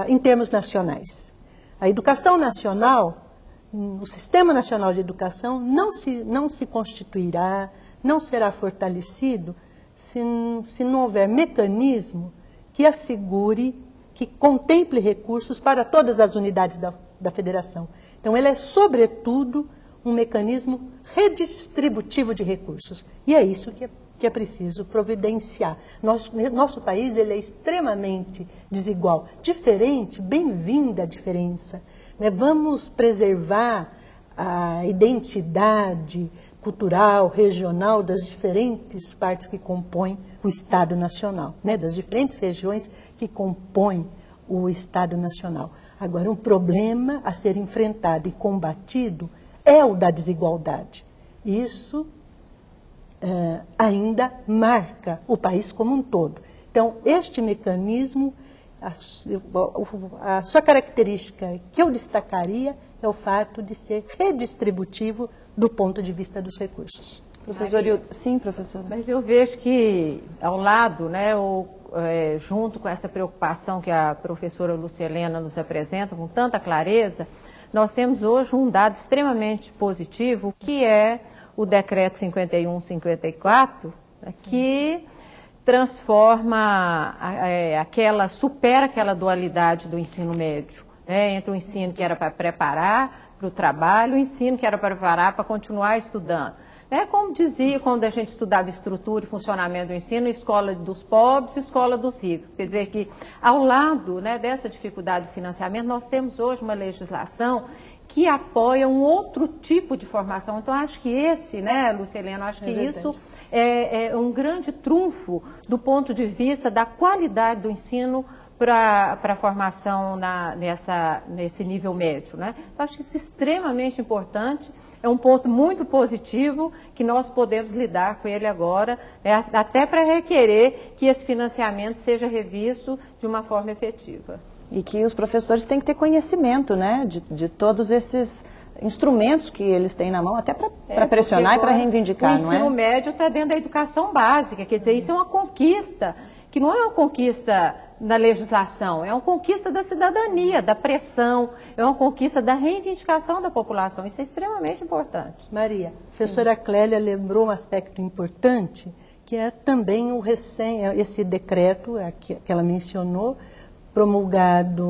em termos nacionais. A educação nacional, o Sistema Nacional de Educação não se constituirá, não será fortalecido se não houver mecanismo que assegure, que contemple recursos para todas as unidades da federação. Então, ele é, sobretudo, um mecanismo redistributivo de recursos. E é isso que é preciso providenciar. Nosso país ele é extremamente desigual. Diferente, bem-vinda a diferença. Né? Vamos preservar a identidade cultural, regional das diferentes partes que compõem o Estado Nacional, né? Das diferentes regiões que compõem o Estado Nacional. Agora, um problema a ser enfrentado e combatido é o da desigualdade. Isso ainda marca o país como um todo. Então, este mecanismo a sua característica que eu destacaria é o fato de ser redistributivo do ponto de vista dos recursos. Professor, sim, professora. Mas eu vejo que ao lado, né, junto com essa preocupação que a professora Lúcia Helena nos apresenta com tanta clareza, nós temos hoje um dado extremamente positivo, que é o decreto 51/54, que transforma, supera aquela dualidade do ensino médio, né, entre o ensino que era para preparar para o trabalho e o ensino que era para preparar para continuar estudando. Como dizia quando a gente estudava estrutura e funcionamento do ensino, escola dos pobres e escola dos ricos. Quer dizer que, ao lado, né, dessa dificuldade de financiamento, nós temos hoje uma legislação que apoia um outro tipo de formação. Então, acho que esse, né, Lucilena, acho que isso é um grande trunfo do ponto de vista da qualidade do ensino para a formação nesse nível médio, né? Então, acho que isso é extremamente importante. É um ponto muito positivo que nós podemos lidar com ele agora, até para requerer que esse financiamento seja revisto de uma forma efetiva. E que os professores têm que ter conhecimento, né, de todos esses instrumentos que eles têm na mão, até para pressionar e para reivindicar, não é? O ensino médio está dentro da educação básica, quer dizer, isso é uma conquista, que não é uma conquista da legislação, é uma conquista da cidadania, da pressão, é uma conquista da reivindicação da população. Isso é extremamente importante. Maria, a professora Clélia lembrou um aspecto importante, que é também esse decreto que ela mencionou, promulgado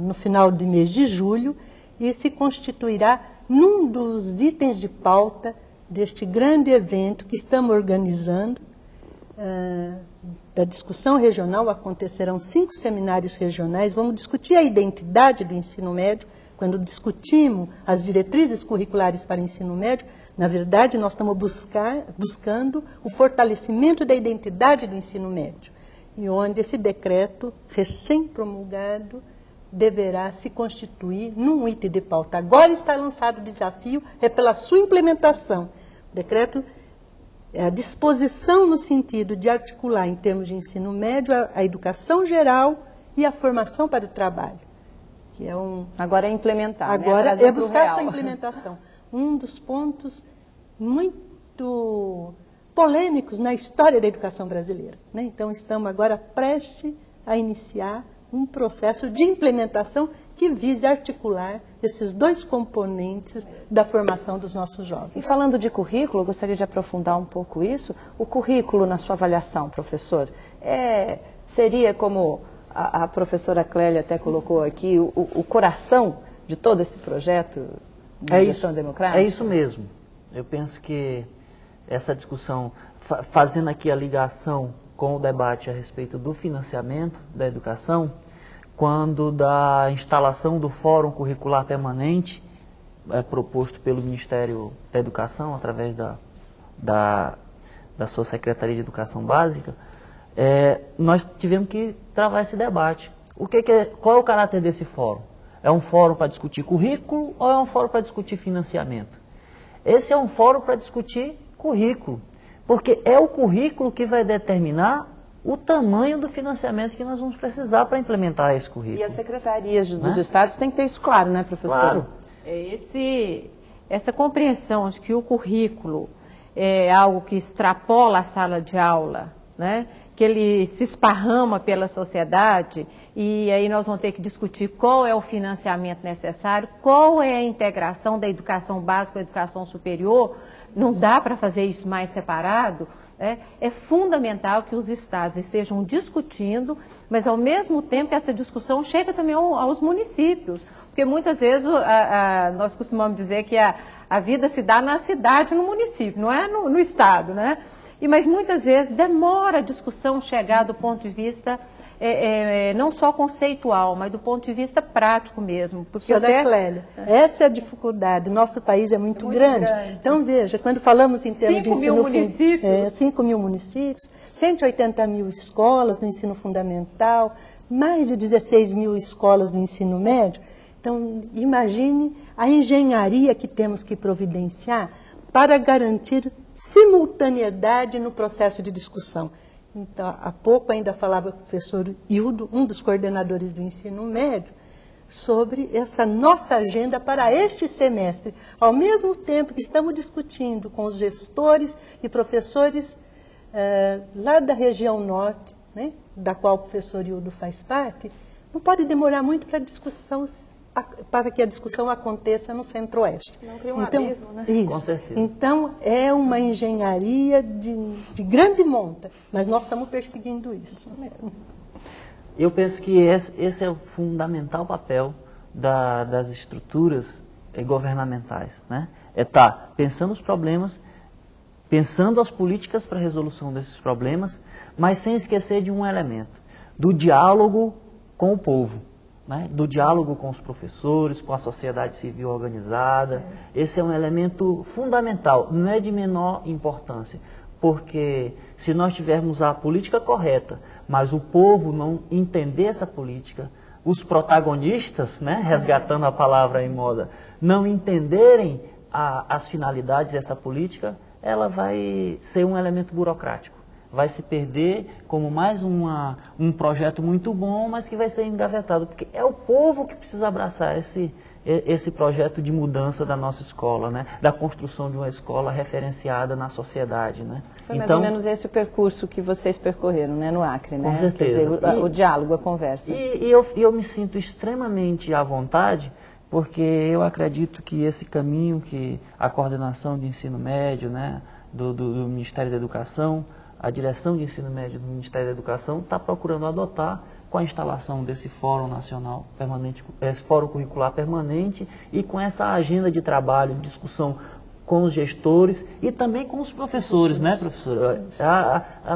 no final do mês de julho, e se constituirá num dos itens de pauta deste grande evento que estamos organizando, da discussão regional. Acontecerão 5 seminários regionais, vamos discutir a identidade do ensino médio. Quando discutimos as diretrizes curriculares para o ensino médio, na verdade nós estamos buscando o fortalecimento da identidade do ensino médio, e onde esse decreto recém-promulgado deverá se constituir num item de pauta. Agora está lançado o desafio, pela sua implementação. O decreto é a disposição no sentido de articular, em termos de ensino médio, a educação geral e a formação para o trabalho. Que é agora é implementar. Agora é buscar sua implementação. Um dos pontos muito polêmicos na história da educação brasileira, né? Então, estamos agora prestes a iniciar um processo de implementação que vise articular esses 2 componentes da formação dos nossos jovens. E falando de currículo, eu gostaria de aprofundar um pouco isso. O currículo, na sua avaliação, professor, seria, como a professora Clélia até colocou aqui, o coração de todo esse projeto de gestão democrática? É isso mesmo. Eu penso que essa discussão, fazendo aqui a ligação com o debate a respeito do financiamento da educação, quando da instalação do Fórum Curricular Permanente, proposto pelo Ministério da Educação, através da sua Secretaria de Educação Básica, nós tivemos que travar esse debate. Qual é o caráter desse fórum? É um fórum para discutir currículo ou é um fórum para discutir financiamento? Esse é um fórum para discutir currículo, porque é o currículo que vai determinar o tamanho do financiamento que nós vamos precisar para implementar esse currículo. E as secretarias dos estados têm que ter isso claro, né, professor? Claro. Essa compreensão de que o currículo é algo que extrapola a sala de aula, né, que ele se esparrama pela sociedade, e aí nós vamos ter que discutir qual é o financiamento necessário, qual é a integração da educação básica com a educação superior. Não dá para fazer isso mais separado. É fundamental que os estados estejam discutindo, mas ao mesmo tempo que essa discussão chega também aos municípios, porque muitas vezes nós costumamos dizer que a vida se dá na cidade, no município, não é no estado, né? Mas muitas vezes demora a discussão chegar do ponto de vista não só conceitual, mas do ponto de vista prático mesmo. Porque Clélia, essa é a dificuldade. Nosso país é muito grande. Então, veja, quando falamos em termos de ensino... 5 mil municípios, 180 mil escolas no ensino fundamental, mais de 16 mil escolas no ensino médio. Então, imagine a engenharia que temos que providenciar para garantir simultaneidade no processo de discussão. Então, há pouco ainda falava com o professor Hildo, um dos coordenadores do ensino médio, sobre essa nossa agenda para este semestre. Ao mesmo tempo que estamos discutindo com os gestores e professores lá da região norte, né, da qual o professor Hildo faz parte, não pode demorar muito para que a discussão aconteça no Centro-Oeste. Não cria um abismo, né? Isso. Com certeza. Então, é uma engenharia de grande monta, mas nós estamos perseguindo isso. Eu penso que esse é o fundamental papel das estruturas governamentais, né? É estar pensando os problemas, pensando as políticas para a resolução desses problemas, mas sem esquecer de um elemento, do diálogo com o povo, né? Do diálogo com os professores, com a sociedade civil organizada. Esse é um elemento fundamental, não é de menor importância, porque se nós tivermos a política correta, mas o povo não entender essa política, os protagonistas, né, resgatando a palavra em moda, não entenderem as finalidades dessa política, ela vai ser um elemento burocrático. Vai se perder como mais um projeto muito bom, mas que vai ser engavetado, porque é o povo que precisa abraçar esse projeto de mudança da nossa escola, né? Da construção de uma escola referenciada na sociedade, né? Foi mais ou menos esse o percurso que vocês percorreram, né, no Acre, né? Com certeza. Quer dizer, o diálogo, a conversa. E eu me sinto extremamente à vontade, porque eu acredito que esse caminho que a coordenação de ensino médio, né, do Ministério da Educação, a direção de ensino médio do Ministério da Educação está procurando adotar com a instalação desse Fórum Nacional Permanente, esse Fórum Curricular Permanente e com essa agenda de trabalho, de discussão com os gestores e também com os professores, né, professora?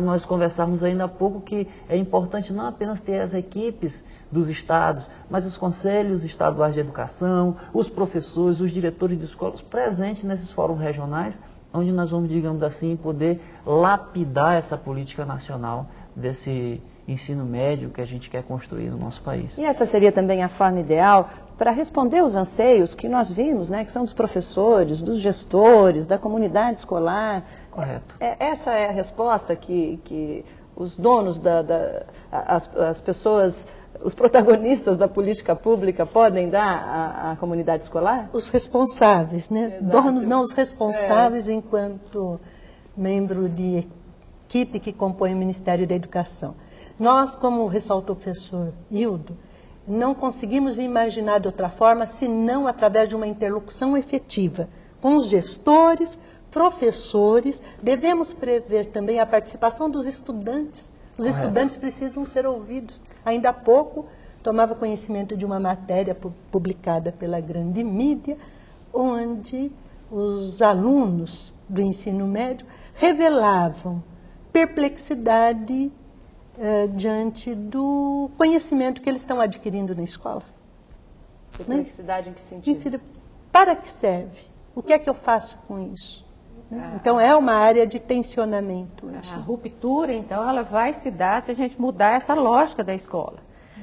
Nós conversamos ainda há pouco que é importante não apenas ter as equipes dos estados, mas os conselhos estaduais de educação, os professores, os diretores de escolas presentes nesses fóruns regionais, onde nós vamos, digamos assim, poder lapidar essa política nacional desse ensino médio que a gente quer construir no nosso país. E essa seria também a forma ideal para responder os anseios que nós vimos, né, que são dos professores, dos gestores, da comunidade escolar. Correto. Essa é a resposta que os donos, as pessoas, os protagonistas da política pública podem dar à comunidade escolar? Os responsáveis, né? Exato. Donos não, os responsáveis enquanto membro de equipe que compõe o Ministério da Educação. Nós, como ressaltou o professor Hildo, não conseguimos imaginar de outra forma, senão através de uma interlocução efetiva com os gestores, professores. Devemos prever também a participação dos estudantes. Os estudantes precisam ser ouvidos. Ainda há pouco, tomava conhecimento de uma matéria publicada pela grande mídia, onde os alunos do ensino médio revelavam perplexidade diante do conhecimento que eles estão adquirindo na escola. Perplexidade, né? Em que sentido? Para que serve? O que é que eu faço com isso? Então, é uma área de tensionamento. A ruptura, então, ela vai se dar se a gente mudar essa lógica da escola.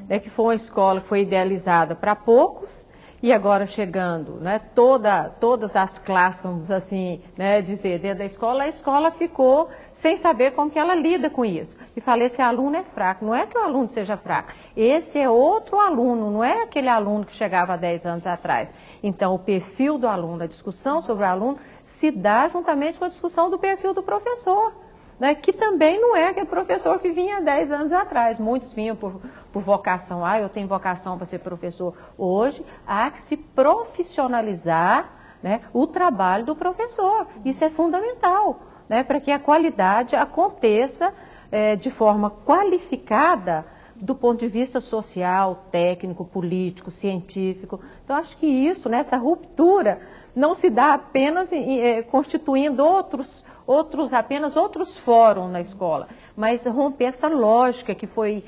Né, que foi uma escola que foi idealizada para poucos e agora chegando, né, todas as classes, vamos assim, né, dizer, dentro da escola, a escola ficou sem saber como que ela lida com isso. E falei, esse aluno é fraco. Não é que o aluno seja fraco. Esse é outro aluno, não é aquele aluno que chegava há 10 anos atrás. Então, o perfil do aluno, a discussão sobre o aluno, se dá juntamente com a discussão do perfil do professor, né, que também não é aquele professor que vinha há 10 anos atrás. Muitos vinham por vocação. Eu tenho vocação para ser professor. Hoje, há que se profissionalizar, né, o trabalho do professor. Isso é fundamental, né, para que a qualidade aconteça de forma qualificada do ponto de vista social, técnico, político, científico. Então, acho que isso, né, essa ruptura, não se dá apenas constituindo apenas outros fóruns na escola, mas romper essa lógica que foi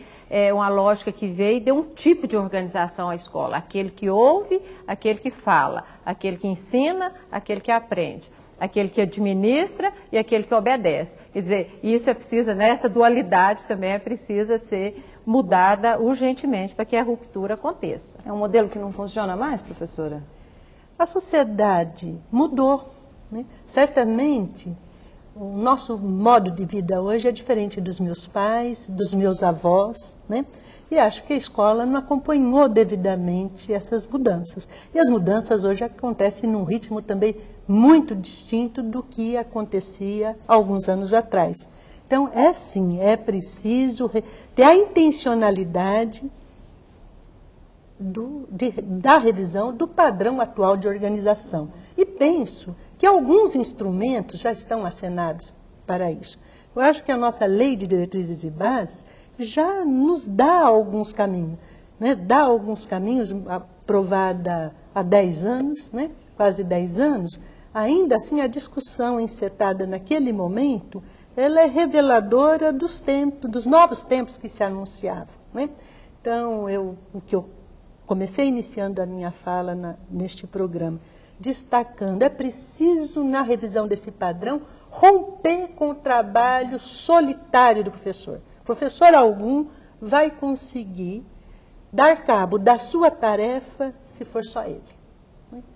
uma lógica que veio e deu um tipo de organização à escola. Aquele que ouve, aquele que fala, aquele que ensina, aquele que aprende, aquele que administra e aquele que obedece. Quer dizer, isso é preciso, né, essa dualidade também precisa ser mudada urgentemente para que a ruptura aconteça. É um modelo que não funciona mais, professora? A sociedade mudou, né? Certamente, o nosso modo de vida hoje é diferente dos meus pais, dos meus avós, né? E acho que a escola não acompanhou devidamente essas mudanças. E as mudanças hoje acontecem num ritmo também muito distinto do que acontecia alguns anos atrás. Então, é preciso ter a intencionalidade da revisão do padrão atual de organização. E penso que alguns instrumentos já estão acenados para isso. Eu acho que a nossa Lei de Diretrizes e Bases já nos dá alguns caminhos, né? Dá alguns caminhos, aprovada há 10 anos, né? Quase 10 anos. Ainda assim, a discussão encetada naquele momento, ela é reveladora dos tempos, dos novos tempos que se anunciavam, né? Então, o que eu comecei iniciando a minha fala neste programa, destacando, é preciso, na revisão desse padrão, romper com o trabalho solitário do professor. Professor algum vai conseguir dar cabo da sua tarefa se for só ele.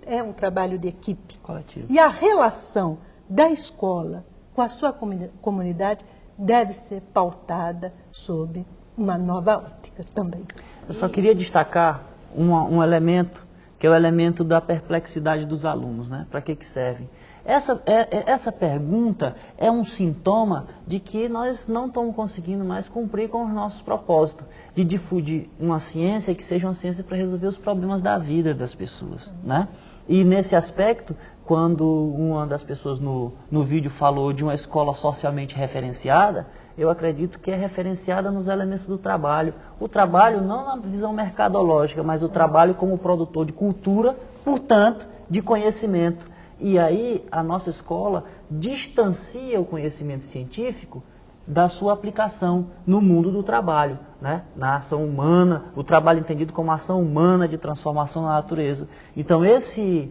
É um trabalho de equipe. Coletivo. E a relação da escola com a sua comunidade deve ser pautada sob uma nova ótica também. Eu só queria destacar um elemento, que é o elemento da perplexidade dos alunos, né? Para que serve? Essa pergunta é um sintoma de que nós não estamos conseguindo mais cumprir com os nossos propósitos, de difundir uma ciência que seja uma ciência para resolver os problemas da vida das pessoas, né? E nesse aspecto, quando uma das pessoas no vídeo falou de uma escola socialmente referenciada, eu acredito que é referenciada nos elementos do trabalho. O trabalho não na visão mercadológica, mas o trabalho como produtor de cultura, portanto, de conhecimento. E aí a nossa escola distancia o conhecimento científico da sua aplicação no mundo do trabalho, né? Na ação humana, o trabalho entendido como ação humana de transformação na natureza. Então esse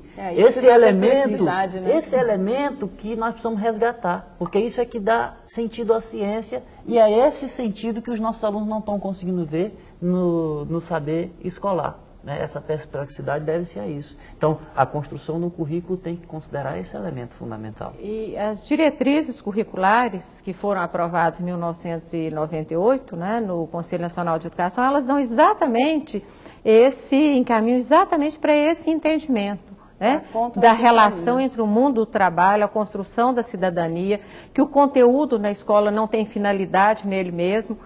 elemento que nós precisamos resgatar, porque isso é que dá sentido à ciência e é esse sentido que os nossos alunos não estão conseguindo ver no saber escolar. Essa perplexidade deve-se a isso. Então, a construção do currículo tem que considerar esse elemento fundamental. E as diretrizes curriculares que foram aprovadas em 1998, né, no Conselho Nacional de Educação, elas dão exatamente encaminham exatamente para esse entendimento, né, da relação entre o mundo do trabalho, a construção da cidadania, que o conteúdo na escola não tem finalidade nele mesmo,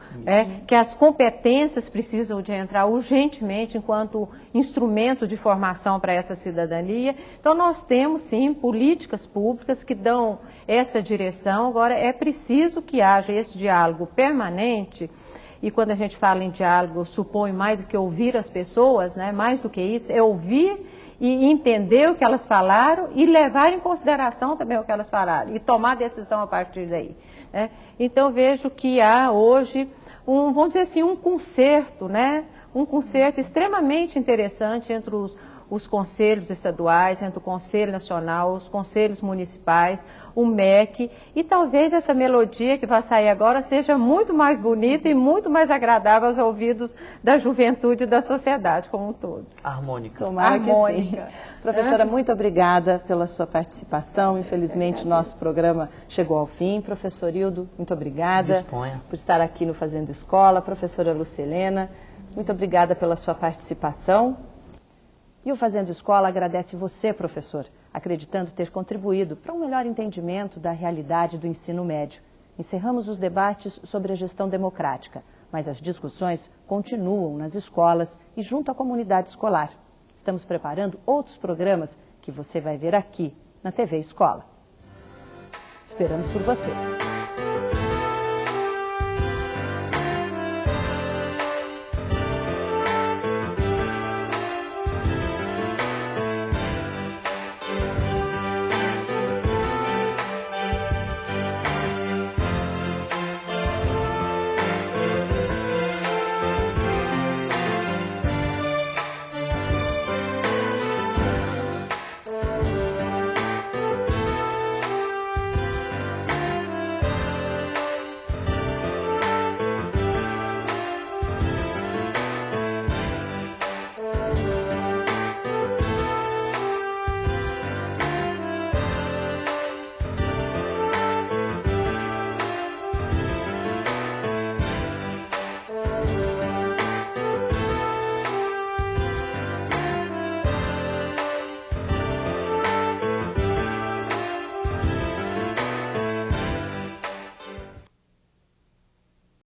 que as competências precisam de entrar urgentemente enquanto instrumento de formação para essa cidadania. Então nós temos sim políticas públicas que dão essa direção. Agora é preciso que haja esse diálogo permanente. E quando a gente fala em diálogo, supõe mais do que ouvir as pessoas, né? Mais do que isso, é ouvir e entender o que elas falaram e levar em consideração também o que elas falaram e tomar decisão a partir daí, né? Então vejo que há hoje vamos dizer assim, um concerto, né? Um concerto extremamente interessante entre os conselhos estaduais, entre o Conselho Nacional, os conselhos municipais, o MEC, e talvez essa melodia que vai sair agora seja muito mais bonita e muito mais agradável aos ouvidos da juventude e da sociedade como um todo. Harmônica. Tomara que sim. Professora, muito obrigada pela sua participação. Infelizmente, o nosso programa chegou ao fim. Professor Hildo, muito obrigada. Disponha. Por estar aqui no Fazendo Escola. Professora Lucilena, muito obrigada pela sua participação. E o Fazendo Escola agradece você, professor, acreditando ter contribuído para um melhor entendimento da realidade do ensino médio. Encerramos os debates sobre a gestão democrática, mas as discussões continuam nas escolas e junto à comunidade escolar. Estamos preparando outros programas que você vai ver aqui na TV Escola. Esperamos por você.